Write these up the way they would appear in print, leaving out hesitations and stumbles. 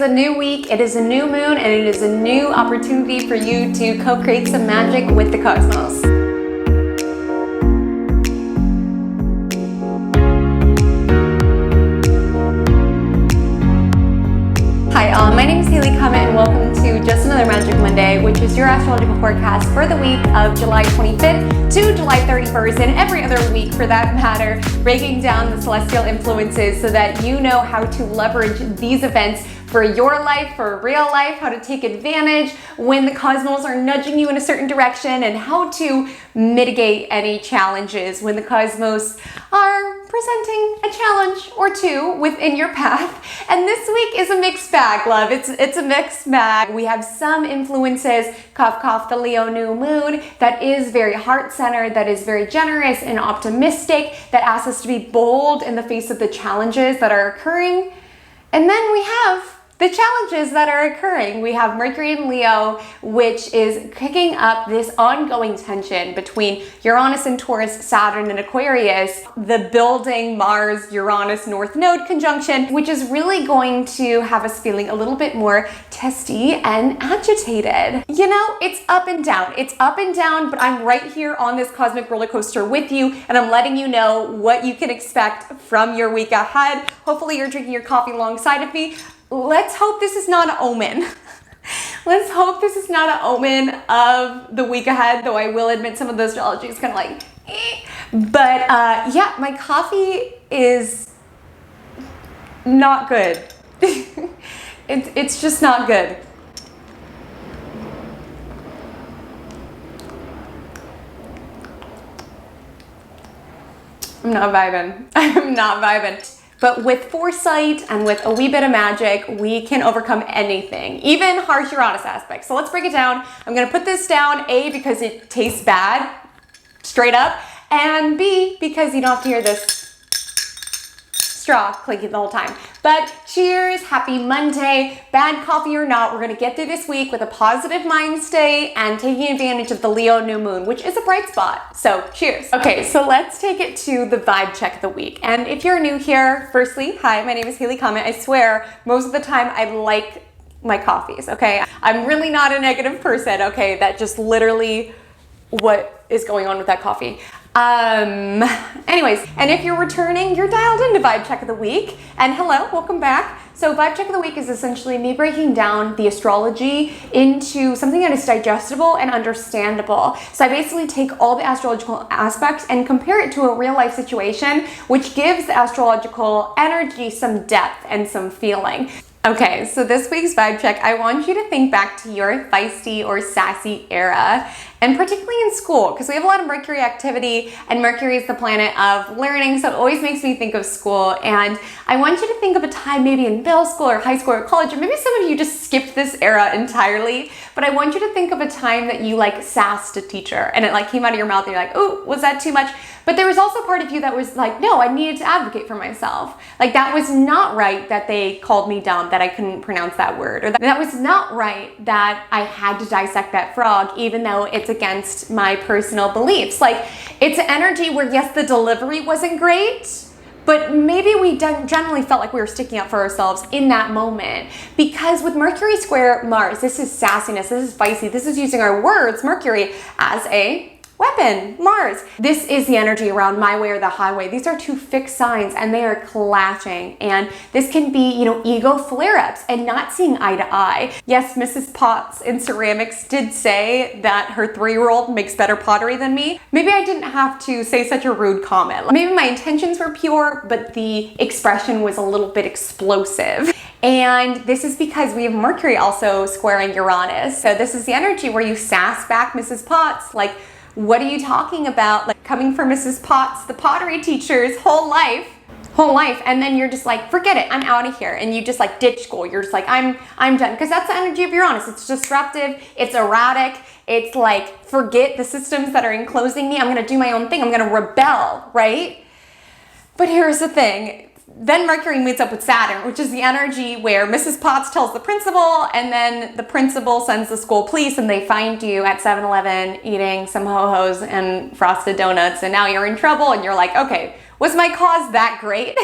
It's a new week, it is a new moon, and it is a new opportunity for you to co-create some magic with the cosmos. Hi all, my name is Comet and welcome to Just Another Magic Monday, which is your astrological forecast for the week of July 25th to July 31st and every other week for that matter, breaking down the celestial influences so that you know how to leverage these events for your life, for real life, how to take advantage when the cosmos are nudging you in a certain direction, and how to mitigate any challenges when the cosmos are presenting a challenge or two within your path. And this week is a mixed bag, love. It's a mixed bag. We have some influences, cough cough, the Leo new moon, that is very heart-centered, that is very generous and optimistic, that asks us to be bold in the face of the challenges that are occurring. And then we have the challenges that are occurring. We have Mercury in Leo, which is kicking up this ongoing tension between Uranus and Taurus, Saturn and Aquarius, the building Mars-Uranus North Node conjunction, which is really going to have us feeling a little bit more testy and agitated. You know, it's up and down. It's up and down, but I'm right here on this cosmic roller coaster with you, and I'm letting you know what you can expect from your week ahead. Hopefully you're drinking your coffee alongside of me. Let's hope this is not an omen. Let's hope this is not an omen of the week ahead, though I will admit some of the astrology is kind of like, eh. But yeah, my coffee is not good. It's just not good. I'm not vibing. I'm not vibing. But with foresight and with a wee bit of magic, we can overcome anything, even harsh Uranus aspects. So let's break it down. I'm gonna put this down, A, because it tastes bad, straight up, and B, because you don't have to hear this straw clinking the whole time. But cheers, happy Monday. Bad coffee or not, we're gonna get through this week with a positive mind state and taking advantage of the Leo new moon, which is a bright spot. So cheers. Okay, so let's take it to the vibe check of the week. And if you're new here, firstly, hi, my name is Comet. I swear, most of the time I like my coffees, okay? I'm really not a negative person, okay? That just literally what is going on with that coffee. Anyways, and if you're returning, you're dialed into Vibe Check of the Week. And hello, welcome back. So Vibe Check of the Week is essentially me breaking down the astrology into something that is digestible and understandable. So I basically take all the astrological aspects and compare it to a real life situation, which gives the astrological energy some depth and some feeling. Okay, so this week's vibe check, I want you to think back to your feisty or sassy era, and particularly in school, because we have a lot of Mercury activity, and Mercury is the planet of learning, so it always makes me think of school. And I want you to think of a time maybe in middle school or high school or college, or maybe some of you just skipped this era entirely, but I want you to think of a time that you like sassed a teacher, and it like came out of your mouth, and you're like, oh, was that too much? But there was also part of you that was like, no, I needed to advocate for myself. Like, that was not right that they called me dumb, that I couldn't pronounce that word, or that was not right that I had to dissect that frog, even though it's against my personal beliefs. Like, it's an energy where, yes, the delivery wasn't great, but maybe we generally felt like we were sticking up for ourselves in that moment. Because with Mercury square Mars, this is sassiness, this is feisty, this is using our words, Mercury, as a weapon, Mars. This is the energy around my way or the highway. These are two fixed signs and they are clashing. And this can be, you know, ego flare-ups and not seeing eye to eye. Yes, Mrs. Potts in ceramics did say that her 3-year-old makes better pottery than me. Maybe I didn't have to say such a rude comment. Maybe my intentions were pure, but the expression was a little bit explosive. And this is because we have Mercury also squaring Uranus. So this is the energy where you sass back Mrs. Potts, like, what are you talking about? Like, coming from Mrs. Potts, the pottery teacher's whole life, and then you're just like, forget it, I'm out of here, and you just like ditch school. You're just like, I'm done, because that's the energy of Uranus. It's disruptive, it's erratic, it's like, forget the systems that are enclosing me, I'm gonna do my own thing, I'm gonna rebel, right? But here's the thing. Then Mercury meets up with Saturn, which is the energy where Mrs. Potts tells the principal, and then the principal sends the school police, and they find you at 7-Eleven eating some ho-hos and frosted donuts, and now you're in trouble, and you're like, okay, was my cause that great?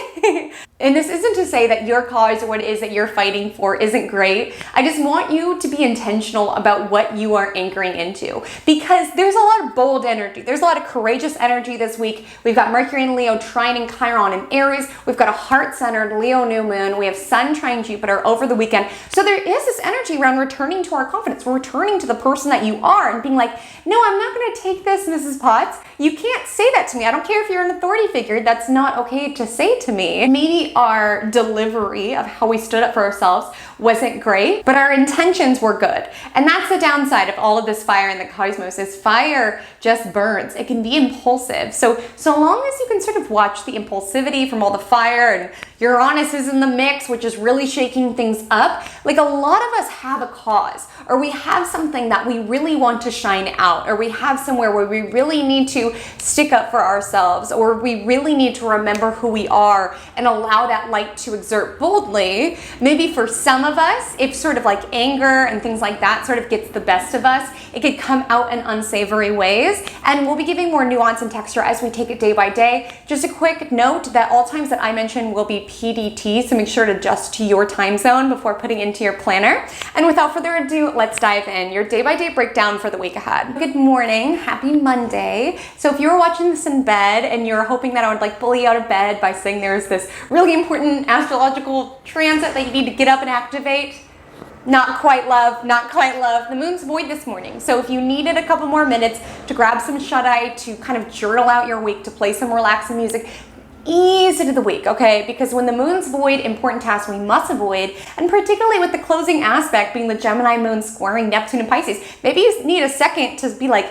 And this isn't to say that your cause or what it is that you're fighting for isn't great. I just want you to be intentional about what you are anchoring into, because there's a lot of bold energy. There's a lot of courageous energy this week. We've got Mercury in Leo trining Chiron in Aries. We've got a heart-centered Leo new moon. We have Sun trine Jupiter over the weekend. So there is this energy around returning to our confidence. We're returning to the person that you are and being like, no, I'm not going to take this, Mrs. Potts. You can't say that to me. I don't care if you're an authority figure. That's not okay to say to me. Maybe our delivery of how we stood up for ourselves wasn't great, but our intentions were good. And that's the downside of all of this fire in the cosmos, is fire just burns. It can be impulsive. So long as you can sort of watch the impulsivity from all the fire, and Uranus is in the mix, which is really shaking things up. Like, a lot of us have a cause, or we have something that we really want to shine out, or we have somewhere where we really need to stick up for ourselves, or we really need to remember who we are and allow that light to exert boldly. Maybe for some of us, if sort of like anger and things like that sort of gets the best of us, it could come out in unsavory ways. And we'll be giving more nuance and texture as we take it day by day. Just a quick note that all times that I mention will be PDT, so make sure to adjust to your time zone before putting into your planner. And without further ado, let's dive in. Your day-by-day breakdown for the week ahead. Good morning, happy Monday. So if you were watching this in bed and you're hoping that I would like bully you out of bed by saying there's this really important astrological transit that you need to get up and activate, not quite, love, not quite, love. The moon's void this morning. So if you needed a couple more minutes to grab some shut-eye, to kind of journal out your week, to play some relaxing music, ease into the week, okay? Because when the moon's void, important tasks we must avoid, and particularly with the closing aspect being the Gemini moon squaring Neptune and Pisces, maybe you need a second to be like,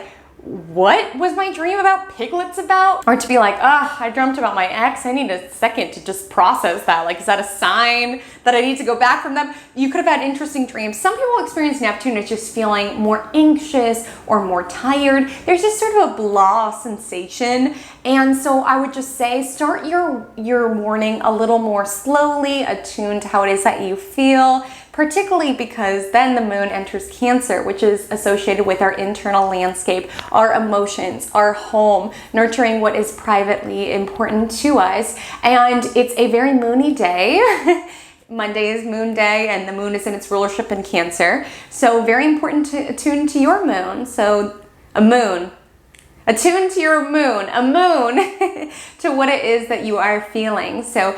what was my dream about piglets about? Or to be like, I dreamt about my ex. I need a second to just process that. Like, is that a sign that I need to go back from them? You could have had interesting dreams. Some people experience Neptune as just feeling more anxious or more tired. There's just sort of a blah sensation. And so I would just say, start your morning a little more slowly, attuned to how it is that you feel, particularly because then the moon enters Cancer, which is associated with our internal landscape, our emotions, our home, nurturing what is privately important to us. And it's a very moony day. Monday is moon day, and the moon is in its rulership in Cancer. So very important to attune to your moon. So a moon. Attune to your moon, a moon, to what it is that you are feeling. So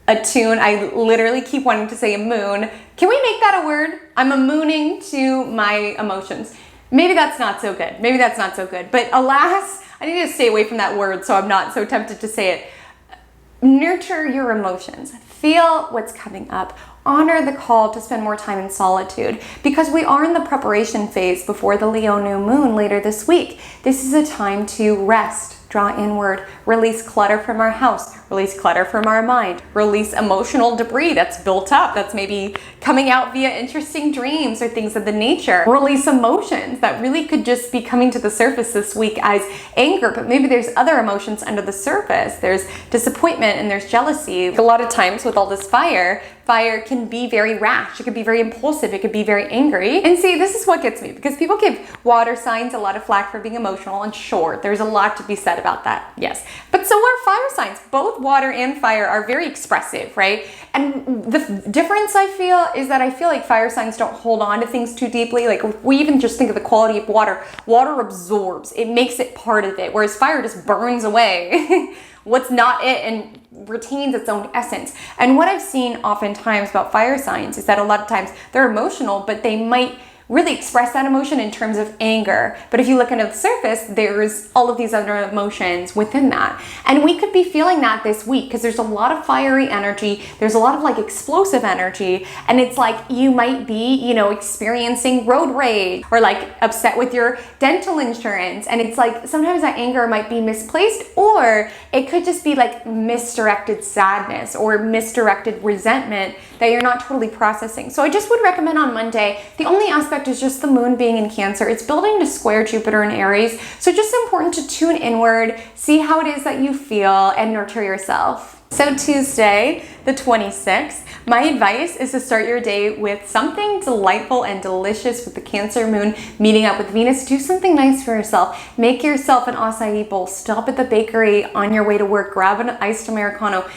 attune, I literally keep wanting to say a moon. Can we make that a word? I'm a mooning to my emotions. Maybe that's not so good. Maybe that's not so good. But alas, I need to stay away from that word so I'm not so tempted to say it. Nurture your emotions. Feel what's coming up. Honor the call to spend more time in solitude, because we are in the preparation phase before the Leo new moon later this week. This is a time to rest, draw inward, release clutter from our house, release clutter from our mind, release emotional debris that's built up, that's maybe coming out via interesting dreams or things of the nature. Release emotions that really could just be coming to the surface this week as anger, but maybe there's other emotions under the surface. There's disappointment and there's jealousy. A lot of times with all this fire can be very rash, it could be very impulsive, it could be very angry. And see, this is what gets me, because people give water signs a lot of flack for being emotional, and sure, there's a lot to be said about that, yes. But so are fire signs. Both water and fire are very expressive, right? And the difference I feel is that I feel like fire signs don't hold on to things too deeply. Like, if we even just think of the quality of water, water absorbs, it makes it part of it, whereas fire just burns away what's not it and retains its own essence. And what I've seen oftentimes about fire signs is that a lot of times they're emotional, but they might really express that emotion in terms of anger. But if you look under the surface, there's all of these other emotions within that. And we could be feeling that this week because there's a lot of fiery energy. There's a lot of like explosive energy. And it's like you might be, experiencing road rage or like upset with your dental insurance. And it's like sometimes that anger might be misplaced, or it could just be like misdirected sadness or misdirected resentment that you're not totally processing. So I just would recommend on Monday, the only aspect is just the moon being in Cancer. It's building to square Jupiter in Aries. So just important to tune inward, see how it is that you feel, and nurture yourself. So Tuesday, the 26th, my advice is to start your day with something delightful and delicious with the Cancer moon meeting up with Venus. Do something nice for yourself. Make yourself an acai bowl. Stop at the bakery on your way to work. Grab an iced Americano.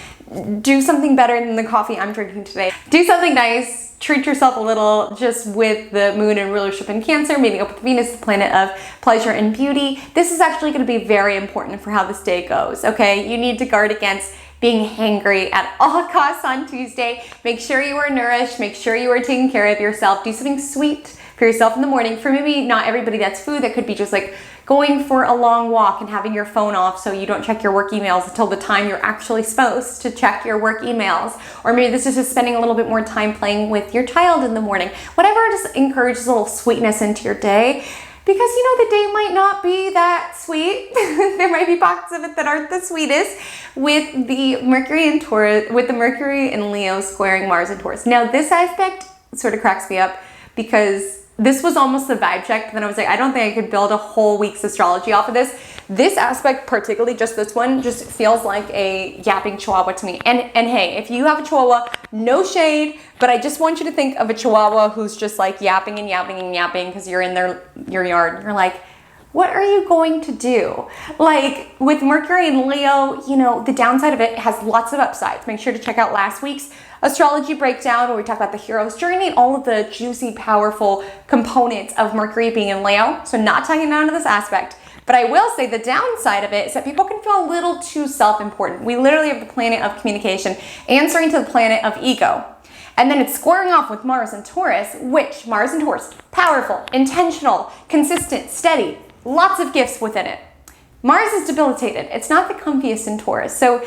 do something better than the coffee I'm drinking today. Do something nice. Treat yourself a little, just with the moon and rulership in Cancer, meeting up with Venus, the planet of pleasure and beauty. This is actually going to be very important for how this day goes, okay? You need to guard against being hangry at all costs on Tuesday. Make sure you are nourished. Make sure you are taking care of yourself. Do something sweet for yourself in the morning. For maybe not everybody, that's food. That could be just like going for a long walk and having your phone off so you don't check your work emails until the time you're actually supposed to check your work emails. Or maybe this is just spending a little bit more time playing with your child in the morning. Whatever just encourages a little sweetness into your day. Because the day might not be that sweet. There might be pockets of it that aren't the sweetest with the Mercury in Taurus, with the Mercury in Leo squaring Mars in Taurus. Now this aspect sort of cracks me up because this was almost the vibe check, but then I was like, I don't think I could build a whole week's astrology off of this. This aspect, particularly just this one, just feels like a yapping chihuahua to me. And hey, if you have a chihuahua, no shade, but I just want you to think of a chihuahua who's just like yapping and yapping and yapping because you're in your yard and you're like, what are you going to do? Like with Mercury and Leo, the downside of it has lots of upsides. Make sure to check out last week's astrology breakdown where we talk about the hero's journey and all of the juicy, powerful components of Mercury being in Leo. So not talking down to this aspect. But I will say the downside of it is that people can feel a little too self-important. We literally have the planet of communication answering to the planet of ego. And then it's squaring off with Mars and Taurus, which Mars and Taurus, powerful, intentional, consistent, steady, lots of gifts within it. Mars is debilitated. It's not the comfiest in Taurus. So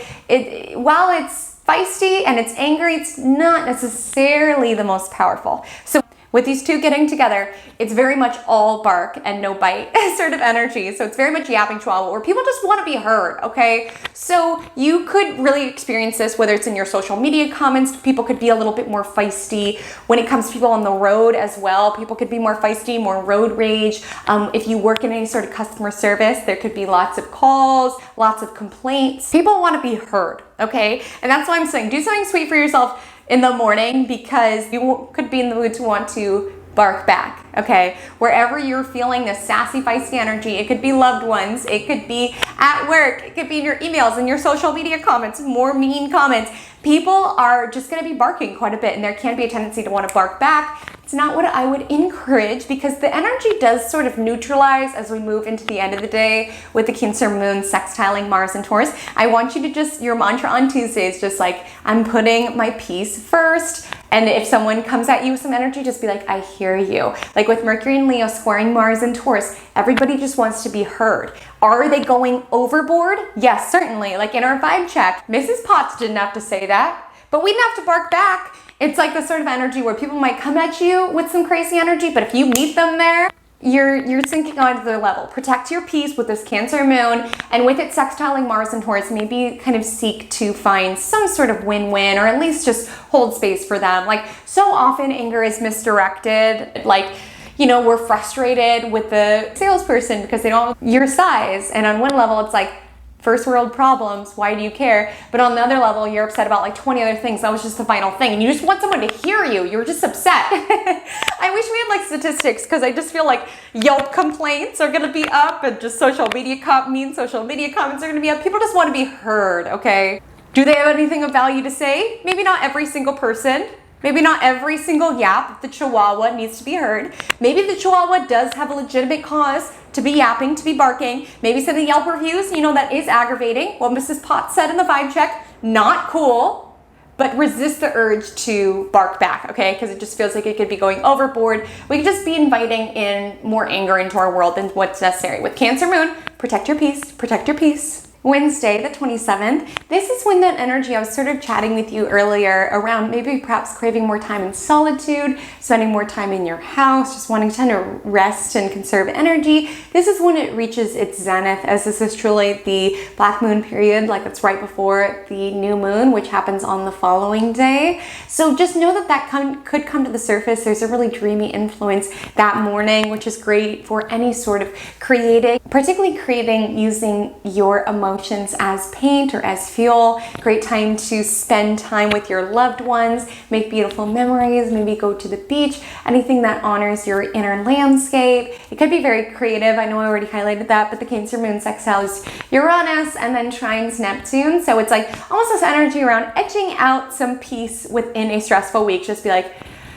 while it's feisty and it's angry, it's not necessarily the most powerful. So with these two getting together, it's very much all bark and no bite sort of energy. So it's very much yapping chihuahua where people just want to be heard, okay? So you could really experience this whether it's in your social media comments. People could be a little bit more feisty. When it comes to people on the road as well, people could be more feisty, more road rage. If you work in any sort of customer service, there could be lots of calls, lots of complaints. People want to be heard, okay? And that's why I'm saying do something sweet for yourself in the morning because you could be in the mood to want to bark back, okay? Wherever you're feeling this sassy, feisty energy, it could be loved ones, it could be at work, it could be in your emails, in your social media comments, more mean comments. People are just gonna be barking quite a bit and there can be a tendency to want to bark back. It's not what I would encourage because the energy does sort of neutralize as we move into the end of the day with the Cancer moon sextiling Mars and Taurus. I want you to just, your mantra on Tuesday is just like, I'm putting my peace first. And if someone comes at you with some energy, just be like, I hear you. Like with Mercury and Leo squaring Mars and Taurus, everybody just wants to be heard. Are they going overboard? Yes, certainly. Like in our vibe check, Mrs. Potts didn't have to say that, but we didn't have to bark back. It's like the sort of energy where people might come at you with some crazy energy, but if you meet them there, you're sinking onto their level. Protect your peace with this Cancer moon, and with it sextiling Mars and Taurus, maybe kind of seek to find some sort of win-win, or at least just hold space for them. Like so often anger is misdirected, like, we're frustrated with the salesperson because they don't have your size. And on one level, it's like, first world problems, why do you care? But on the other level, you're upset about like 20 other things. That was just the final thing. And you just want someone to hear you. You're just upset. I wish we had like statistics because I just feel like Yelp complaints are gonna be up and just social media comments are gonna be up. People just want to be heard, okay? Do they have anything of value to say? Maybe not every single person. Maybe not every single yap. The chihuahua needs to be heard. Maybe the chihuahua does have a legitimate cause to be yapping, to be barking. Maybe some of the Yelp reviews, that is aggravating. What Mrs. Potts said in the vibe check, not cool, but resist the urge to bark back, okay? Because it just feels like it could be going overboard. We could just be inviting in more anger into our world than what's necessary. With Cancer moon, protect your peace, protect your peace. Wednesday, the 27th, this is when that energy I was sort of chatting with you earlier around maybe perhaps craving more time in solitude, spending more time in your house, just wanting to kind of rest and conserve energy. This is when it reaches its zenith, as this is truly the black moon period, like it's right before the new moon, which happens on the following day. So just know that could come to the surface. There's a really dreamy influence that morning, which is great for any sort of creating, particularly creating using your emotions emotions as paint or as fuel. Great time to spend time with your loved ones, make beautiful memories, maybe go to the beach, anything that honors your inner landscape. It could be very creative. I know I already highlighted that, but the Cancer moon sextiles Uranus and then trines Neptune. So it's like almost this energy around edging out some peace within a stressful week. Just be like,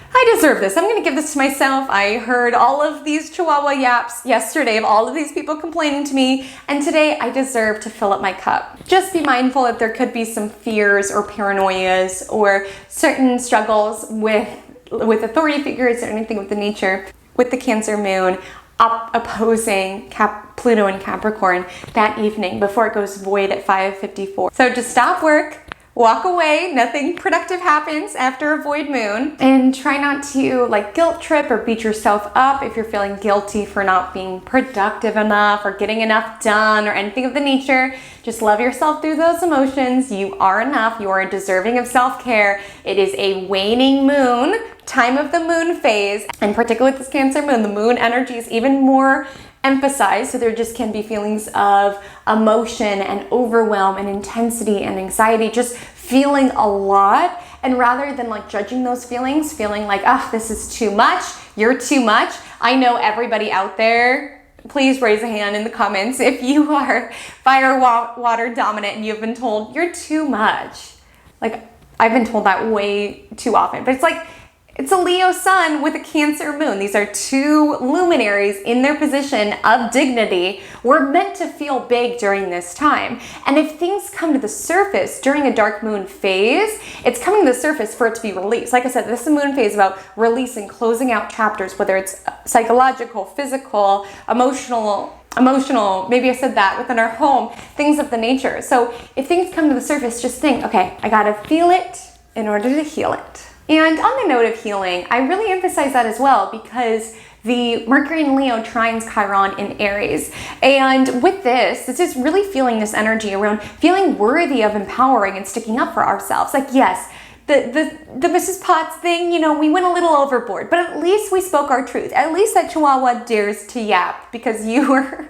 I deserve this. I'm going to give this to myself. I heard all of these chihuahua yaps yesterday of all of these people complaining to me, and today I deserve to fill up my cup. Just be mindful that there could be some fears or paranoias or certain struggles with authority figures or anything with the nature. With the Cancer moon opposing Pluto and Capricorn that evening before it goes void at 5:54. So just stop work, walk away, nothing productive happens after a void moon, and try not to like guilt trip or beat yourself up if you're feeling guilty for not being productive enough or getting enough done or anything of the nature. Just love yourself through those emotions. You are enough. You are deserving of self-care. It is a waning moon, time of the moon phase, and particularly with this Cancer moon, the moon energy is even more emphasized. So there just can be feelings of emotion and overwhelm and intensity and anxiety, just feeling a lot. And rather than like judging those feelings, feeling like, oh, this is too much, you're too much. I know everybody out there, please raise a hand in the comments if you are fire, water dominant and you've been told you're too much. Like, I've been told that way too often, but it's like, it's a Leo sun with a Cancer moon. These are two luminaries in their position of dignity. We're meant to feel big during this time. And if things come to the surface during a dark moon phase, it's coming to the surface for it to be released. Like I said, this is a moon phase about releasing, closing out chapters, whether it's psychological, physical, emotional, maybe I said that, within our home, things of the nature. So if things come to the surface, just think, okay, I gotta feel it in order to heal it. And on the note of healing, I really emphasize that as well because the Mercury in Leo trines Chiron in Aries. And with this is really feeling this energy around feeling worthy of empowering and sticking up for ourselves. Like, yes, the Mrs. Potts thing, you know, we went a little overboard, but at least we spoke our truth. At least that Chihuahua dares to yap because you were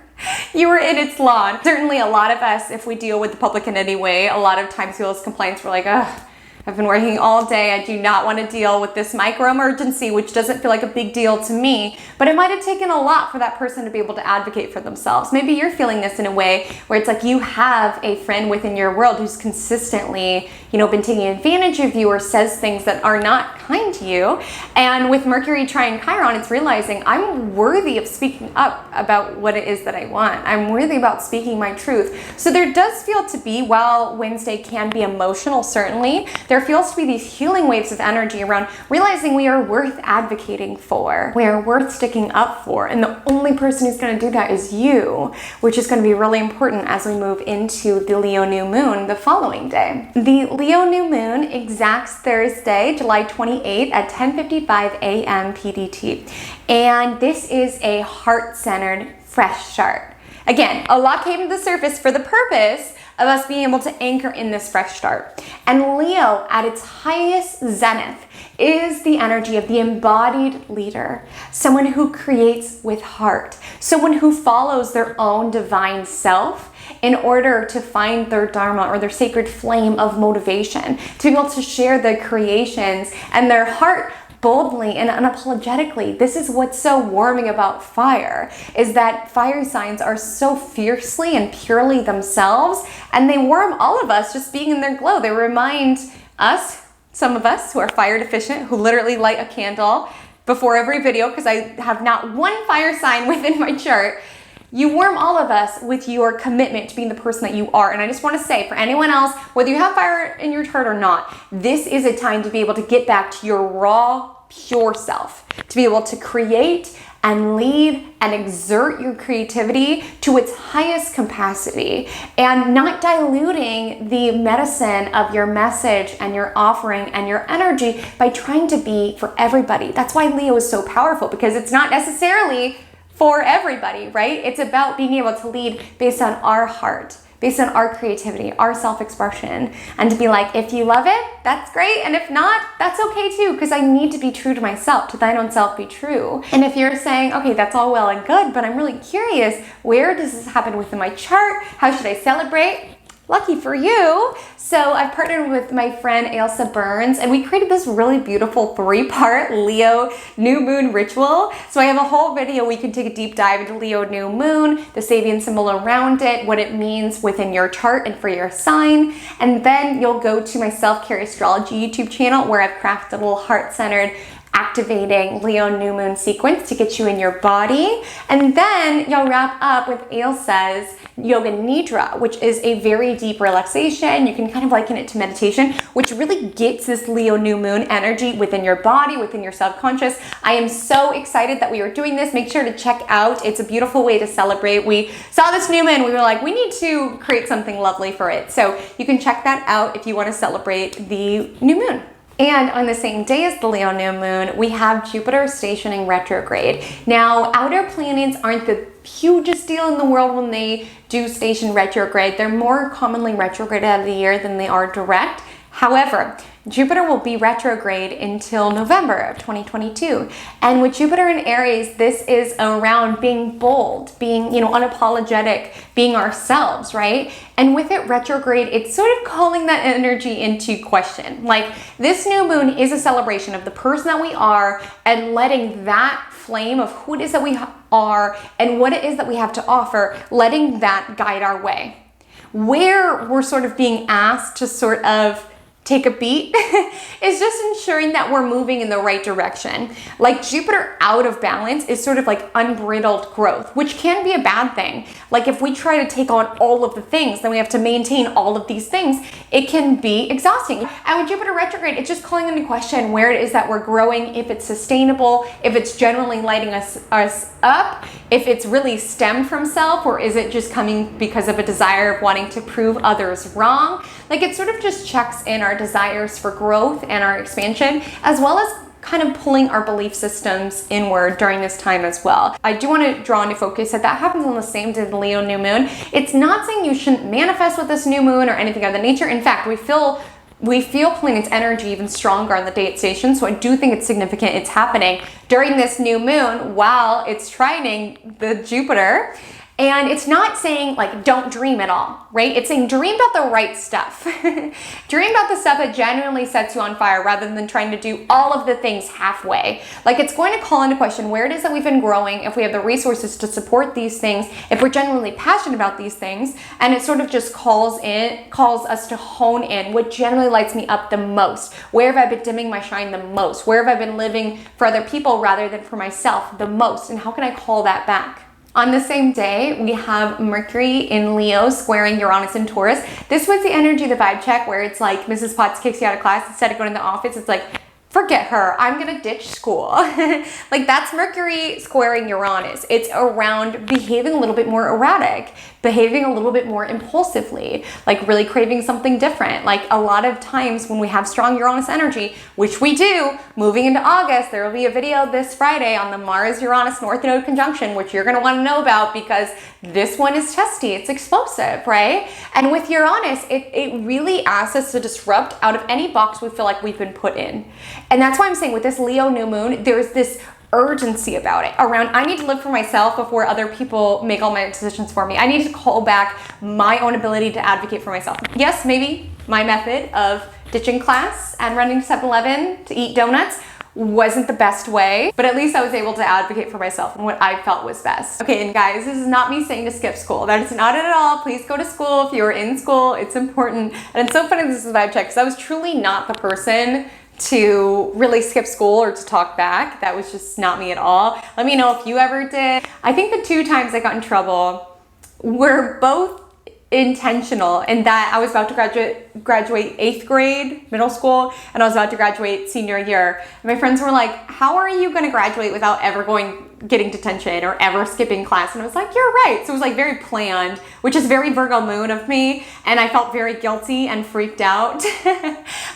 in its lawn. Certainly a lot of us, if we deal with the public in any way, a lot of times those complaints were like, ugh, I've been working all day. I do not want to deal with this micro emergency, which doesn't feel like a big deal to me, but it might have taken a lot for that person to be able to advocate for themselves. Maybe you're feeling this in a way where it's like you have a friend within your world who's consistently, you know, been taking advantage of you or says things that are not kind to you. And with Mercury trine Chiron, it's realizing I'm worthy of speaking up about what it is that I want. I'm worthy about speaking my truth. So there does feel to be, while Wednesday can be emotional, certainly, there feels to be these healing waves of energy around realizing we are worth advocating for. We are worth sticking up for. And the only person who's going to do that is you, which is going to be really important as we move into the Leo new moon the following day. The Leo new moon exacts Thursday, July 28th at 10:55 a.m. PDT. And this is a heart-centered fresh start. Again, a lot came to the surface for the purpose of us being able to anchor in this fresh start. And Leo, at its highest zenith, is the energy of the embodied leader, someone who creates with heart, someone who follows their own divine self in order to find their dharma or their sacred flame of motivation, to be able to share their creations and their heart boldly and unapologetically. This is what's so warming about fire, is that fire signs are so fiercely and purely themselves, and they warm all of us just being in their glow. They remind us, some of us who are fire deficient, who literally light a candle before every video because I have not one fire sign within my chart. You warm all of us with your commitment to being the person that you are. And I just want to say, for anyone else, whether you have fire in your chart or not, this is a time to be able to get back to your raw, pure self, to be able to create and lead and exert your creativity to its highest capacity, and not diluting the medicine of your message and your offering and your energy by trying to be for everybody. That's why Leo is so powerful, because it's not necessarily for everybody, right? It's about being able to lead based on our heart, based on our creativity, our self-expression, and to be like, if you love it, that's great, and if not, that's okay too, because I need to be true to myself, to thine own self be true. And if you're saying, okay, that's all well and good, but I'm really curious, where does this happen within my chart? How should I celebrate? Lucky for you. So I've partnered with my friend Ailsa Burns, and we created this really beautiful 3-part Leo new moon ritual. So I have a whole video. We can take a deep dive into Leo new moon, the Sabian symbol around it, what it means within your chart and for your sign. And then you'll go to my Self-Care Astrology YouTube channel, where I've crafted a little heart-centered activating Leo new moon sequence to get you in your body. And then you'll wrap up with Ailsa's Yoga Nidra, which is a very deep relaxation. You can kind of liken it to meditation, which really gets this Leo new moon energy within your body, within your subconscious. I am so excited that we are doing this. Make sure to check out. It's a beautiful way to celebrate. We saw this new moon. We were like, we need to create something lovely for it. So you can check that out if you want to celebrate the new moon. And on the same day as the Leo new moon, we have Jupiter stationing retrograde. Now, outer planets aren't the hugest deal in the world when they do station retrograde. They're more commonly retrograde out of the year than they are direct. However, Jupiter will be retrograde until November of 2022. And with Jupiter in Aries, this is around being bold, being, unapologetic, being ourselves, right? And with it retrograde, it's sort of calling that energy into question. Like, this new moon is a celebration of the person that we are and letting that flame of who it is that we are and what it is that we have to offer, letting that guide our way. Where we're sort of being asked to sort of take a beat is just ensuring that we're moving in the right direction. Like, Jupiter out of balance is sort of like unbridled growth, which can be a bad thing. Like, if we try to take on all of the things, then we have to maintain all of these things. It can be exhausting. And with Jupiter retrograde, it's just calling into question where it is that we're growing, if it's sustainable, if it's generally lighting us up, if it's really stemmed from self, or is it just coming because of a desire of wanting to prove others wrong? Like, it sort of just checks in our desires for growth and our expansion, as well as kind of pulling our belief systems inward during this time as well. I do want to draw into focus that happens on the same day as the Leo new moon. It's not saying you shouldn't manifest with this new moon or anything of the nature. In fact, we feel planet's energy even stronger on the day it's stationed. So I do think it's significant. It's happening during this new moon while it's trining the Jupiter. And it's not saying, like, don't dream at all, right? It's saying dream about the right stuff. Dream about the stuff that genuinely sets you on fire rather than trying to do all of the things halfway. Like, it's going to call into question where it is that we've been growing, if we have the resources to support these things, if we're genuinely passionate about these things. And it sort of just calls us to hone in what generally lights me up the most. Where have I been dimming my shine the most? Where have I been living for other people rather than for myself the most? And how can I call that back? On the same day, we have Mercury in Leo squaring Uranus in Taurus. This was the energy of the vibe check where it's like Mrs. Potts kicks you out of class. Instead of going to the office, it's like, forget her, I'm gonna ditch school. Like, that's Mercury squaring Uranus. It's around behaving a little bit more erratic, behaving a little bit more impulsively, like really craving something different. Like, a lot of times when we have strong Uranus energy, which we do, moving into August, there will be a video this Friday on the Mars-Uranus North Node conjunction, which you're gonna wanna know about because this one is testy, it's explosive, right? And with Uranus, it really asks us to disrupt out of any box we feel like we've been put in. And that's why I'm saying with this Leo new moon, there's this urgency about it around, I need to live for myself before other people make all my decisions for me. I need to call back my own ability to advocate for myself. Yes, maybe my method of ditching class and running to 7-Eleven to eat donuts wasn't the best way, but at least I was able to advocate for myself and what I felt was best. Okay, and guys, this is not me saying to skip school. That is not it at all. Please go to school if you're in school. It's important. And it's so funny this is a vibe check because I was truly not the person to really skip school or to talk back. That was just not me at all. Let me know if you ever did. I think the 2 times I got in trouble were both intentional in that I was about to graduate 8th grade, middle school, and I was about to graduate senior year. And my friends were like, how are you gonna graduate without ever getting detention or ever skipping class? And I was like, you're right. So it was like very planned, which is very Virgo moon of me. And I felt very guilty and freaked out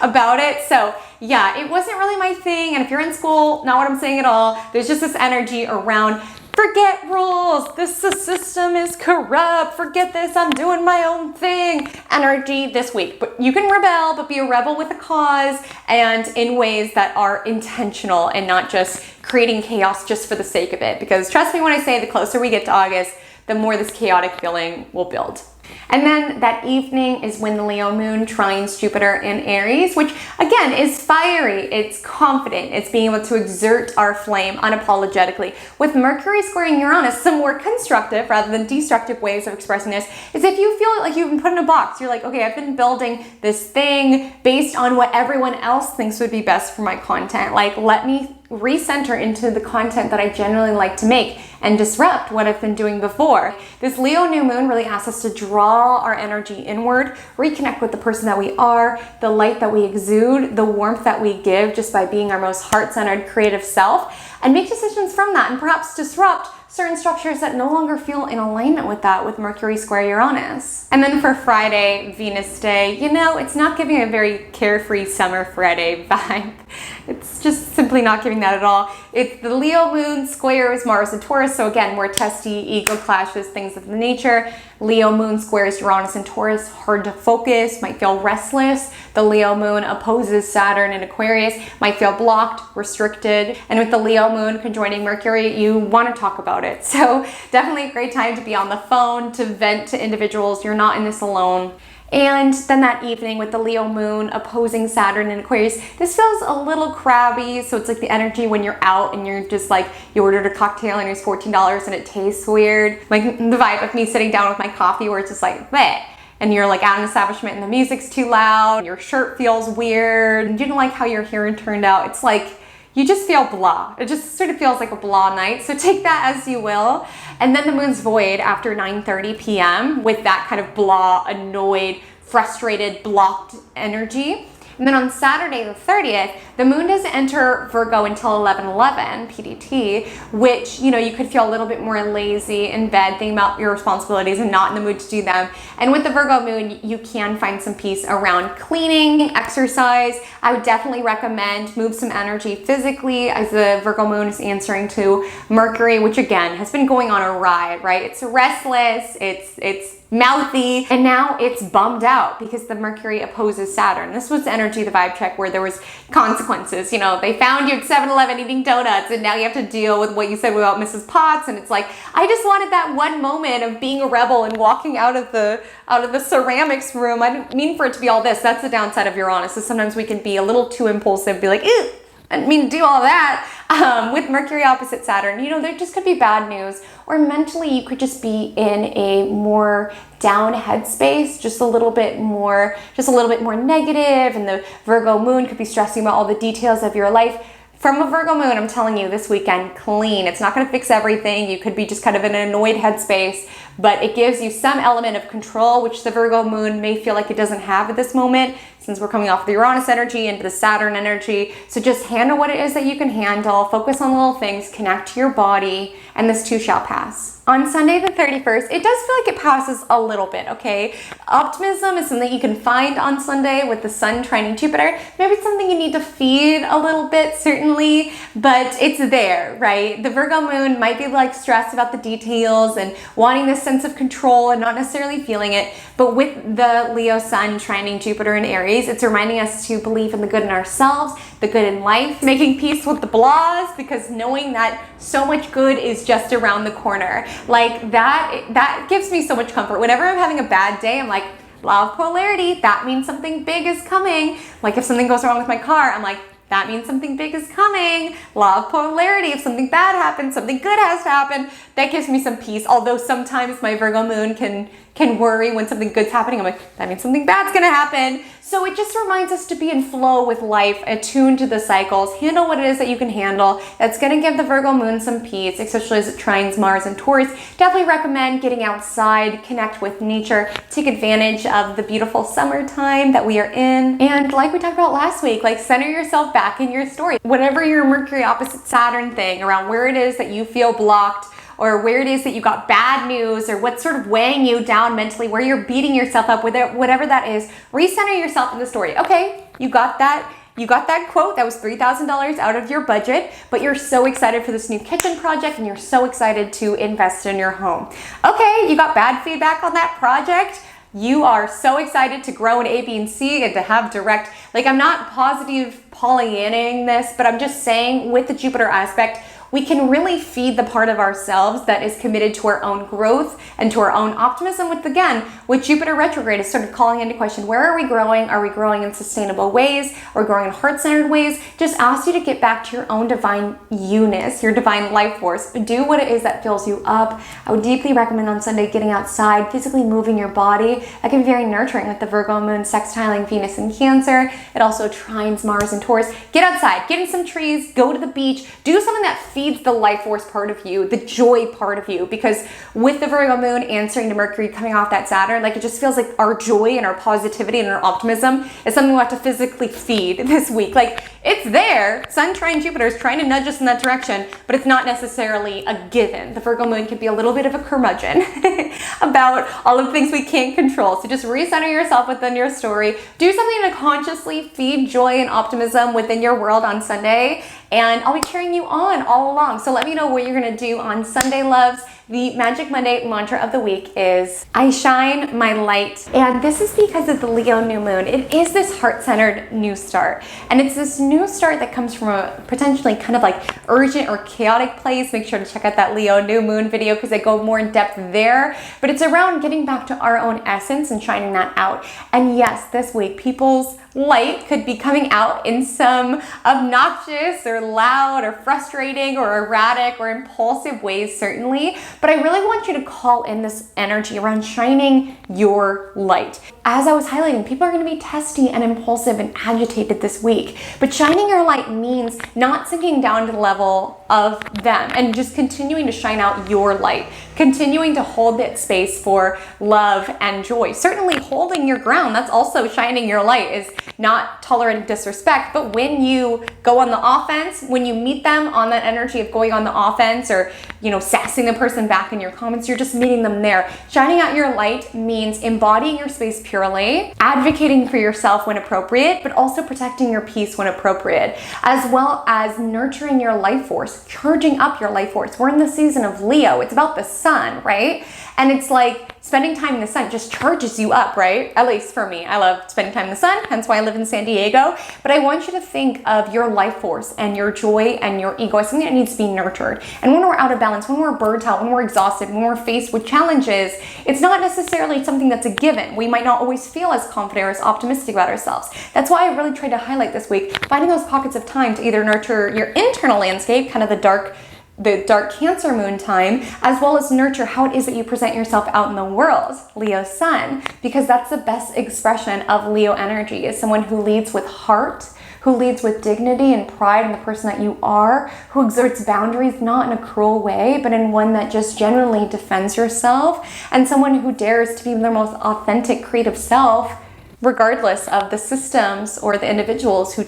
about it. So yeah, it wasn't really my thing. And if you're in school, not what I'm saying at all. There's just this energy around forget rules. The system is corrupt. Forget this. I'm doing my own thing. Energy this week. But you can rebel, but be a rebel with a cause and in ways that are intentional and not just creating chaos just for the sake of it. Because trust me when I say the closer we get to August, the more this chaotic feeling will build. And then that evening is when the Leo moon trines Jupiter in Aries, which again is fiery, it's confident, it's being able to exert our flame unapologetically. With Mercury squaring Uranus, some more constructive rather than destructive ways of expressing this is if you feel like you've been put in a box, you're like, okay, I've been building this thing based on what everyone else thinks would be best for my content. Like, let me recenter into the content that I generally like to make and disrupt what I've been doing before. This Leo new moon really asks us to draw our energy inward, reconnect with the person that we are, the light that we exude, the warmth that we give just by being our most heart-centered creative self, and make decisions from that and perhaps disrupt certain structures that no longer feel in alignment with that with Mercury square Uranus. And then for Friday, Venus Day, you know, it's not giving a very carefree summer Friday vibe. It's just simply not giving that at all. It's the Leo moon squares Mars and Taurus, so again, more testy, ego clashes, things of the nature. Leo moon squares Uranus and Taurus, hard to focus, might feel restless. The Leo moon opposes Saturn in Aquarius, might feel blocked, restricted. And with the Leo moon conjoining Mercury, you want to talk about it. So definitely a great time to be on the phone, to vent to individuals. You're not in this alone. And then that evening with the Leo moon opposing Saturn in Aquarius, this feels a little crabby. So it's like the energy when you're out and you're just like, you ordered a cocktail and it's $14 and it tastes weird. Like the vibe of me sitting down with my coffee where it's just like, bleh. And you're like at an establishment and the music's too loud, your shirt feels weird, and you don't like how your hair turned out. It's like, you just feel blah. It just sort of feels like a blah night. So take that as you will. And then the moon's void after 9:30 p.m. with that kind of blah, annoyed, frustrated, blocked energy. And then on Saturday the 30th, the moon doesn't enter Virgo until 11:11 PDT, which, you know, you could feel a little bit more lazy in bed, thinking about your responsibilities and not in the mood to do them. And with the Virgo moon, you can find some peace around cleaning, exercise. I would definitely recommend move some energy physically as the Virgo moon is answering to Mercury, which again has been going on a ride, right? It's restless, it's mouthy, and now it's bummed out because the Mercury opposes Saturn. This was the energy, the vibe check, where there was consequences. You know, they found you at 7-Eleven eating donuts and now you have to deal with what you said about Mrs. Potts, and it's like, I just wanted that one moment of being a rebel and walking out of the ceramics room. I didn't mean for it to be all this. That's the downside of Uranus, is sometimes we can be a little too impulsive, be like, ew, I didn't mean to do all that. With Mercury opposite Saturn, you know, there just could be bad news, or mentally you could just be in a more down headspace, just a little bit more negative, and the Virgo moon could be stressing about all the details of your life. From a Virgo moon, I'm telling you, this weekend, clean. It's not going to fix everything. You could be just kind of in an annoyed headspace, but it gives you some element of control, which the Virgo moon may feel like it doesn't have at this moment, since we're coming off the Uranus energy into the Saturn energy. So just handle what it is that you can handle, focus on little things, connect to your body, and this too shall pass. On Sunday the 31st, it does feel like it passes a little bit, okay? Optimism is something you can find on Sunday with the sun trining Jupiter. Maybe it's something you need to feed a little bit, certainly, but it's there, right? The Virgo moon might be like stressed about the details and wanting this sense of control and not necessarily feeling it, but with the Leo sun trining Jupiter in Aries, it's reminding us to believe in the good in ourselves, the good in life, making peace with the blahs, because knowing that so much good is just around the corner. Like that gives me so much comfort. Whenever I'm having a bad day, I'm like, law of polarity, that means something big is coming. Like if something goes wrong with my car, I'm like, that means something big is coming. Law of polarity, if something bad happens, something good has to happen. That gives me some peace. Although sometimes my Virgo moon can worry when something good's happening. I'm like, that means something bad's gonna happen. So it just reminds us to be in flow with life, attuned to the cycles, handle what it is that you can handle. That's gonna give the Virgo moon some peace, especially as it trines Mars and Taurus. Definitely recommend getting outside, connect with nature, take advantage of the beautiful summertime that we are in. And like we talked about last week, like center yourself back in your story. whatever your Mercury opposite Saturn thing around where it is that you feel blocked, or where it is that you got bad news, or what's sort of weighing you down mentally, where you're beating yourself up with it, whatever that is, recenter yourself in the story. Okay, you got that you got that quote that was $3,000 out of your budget, but you're so excited for this new kitchen project and you're so excited to invest in your home. Okay, you got bad feedback on that project. You are so excited to grow in A, B, and C and to have direct, like, I'm not positive Pollyannaing this, but I'm just saying with the Jupiter aspect, we can really feed the part of ourselves that is committed to our own growth and to our own optimism, which again, with Jupiter retrograde is sort of calling into question, where are we growing? Are we growing in sustainable ways? Are we growing in heart-centered ways? Just ask you to get back to your own divine you-ness, your divine life force. Do what it is that fills you up. I would deeply recommend on Sunday getting outside, physically moving your body. That can be very nurturing with the Virgo moon sextiling Venus in Cancer. It also trines Mars in Taurus. Get outside, get in some trees, go to the beach, do something that feeds the life force part of you, the joy part of you, because with the Virgo moon answering to Mercury coming off that Saturn, like, it just feels like our joy and our positivity and our optimism is something we have to physically feed this week. Like, it's there. Sun trine Jupiter is trying to nudge us in that direction, but it's not necessarily a given. The Virgo moon can be a little bit of a curmudgeon about all of the things we can't control. So just recenter yourself within your story. Do something to consciously feed joy and optimism within your world on Sunday, and I'll be cheering you on all along. So let me know what you're gonna do on Sunday, loves. The Magic Monday mantra of the week is, I shine my light. And this is because of the Leo new moon. It is this heart-centered new start. And it's this new start that comes from a potentially kind of like urgent or chaotic place. Make sure to check out that Leo new moon video because I go more in depth there. But it's around getting back to our own essence and shining that out. And yes, this week, people's light could be coming out in some obnoxious or loud or frustrating or erratic or impulsive ways, certainly. But I really want you to call in this energy around shining your light. As I was highlighting, people are going to be testy and impulsive and agitated this week. But shining your light means not sinking down to the level of them and just continuing to shine out your light, continuing to hold that space for love and joy. Certainly holding your ground, that's also shining your light, is not tolerating disrespect. But when you go on the offense, when you meet them on that energy of going on the offense or, sassing the person back in your comments, you're just meeting them there. Shining out your light means embodying your space purely, advocating for yourself when appropriate, but also protecting your peace when appropriate, as well as nurturing your life force, charging up your life force. We're in the season of Leo. It's about the sun, right? And it's like spending time in the sun just charges you up, right? At least for me, I love spending time in the sun, hence why I live in San Diego. But I want you to think of your life force and your joy and your ego as something that needs to be nurtured. And when we're out of balance, when we're burnt out, when we're exhausted, when we're faced with challenges, it's not necessarily something that's a given. We might not always feel as confident or as optimistic about ourselves. That's why I really tried to highlight this week, finding those pockets of time to either nurture your internal landscape, kind of the dark Cancer moon time, as well as nurture how it is that you present yourself out in the world, Leo sun, because that's the best expression of Leo energy, is someone who leads with heart, who leads with dignity and pride in the person that you are, who exerts boundaries not in a cruel way, but in one that just generally defends yourself, and someone who dares to be their most authentic, creative self, regardless of the systems or the individuals who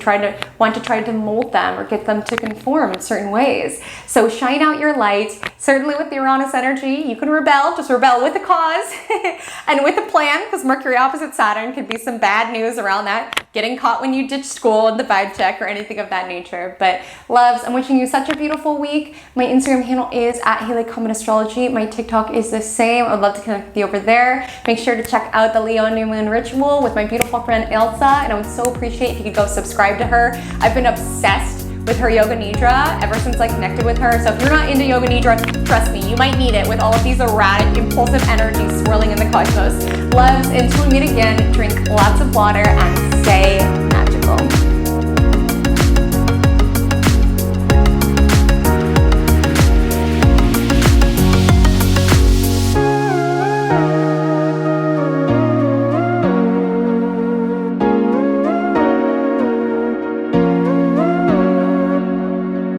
want to try to mold them or get them to conform in certain ways. So shine out your light. Certainly with the Uranus energy, you can rebel, just rebel with a cause and with a plan, because Mercury opposite Saturn could be some bad news around that, getting caught when you ditch school and the vibe check or anything of that nature. But loves, I'm wishing you such a beautiful week. My Instagram handle is @Comet Astrology. My TikTok is the same. I would love to connect with you over there. Make sure to check out the Leo New Moon Ritual with my beautiful friend Ilsa, and I would so appreciate if you could go subscribe to her. I've been obsessed with her Yoga Nidra ever since I connected with her. So if you're not into Yoga Nidra, trust me, you might need it with all of these erratic, impulsive energies swirling in the cosmos. Loves, until we meet again, drink lots of water and stay magical.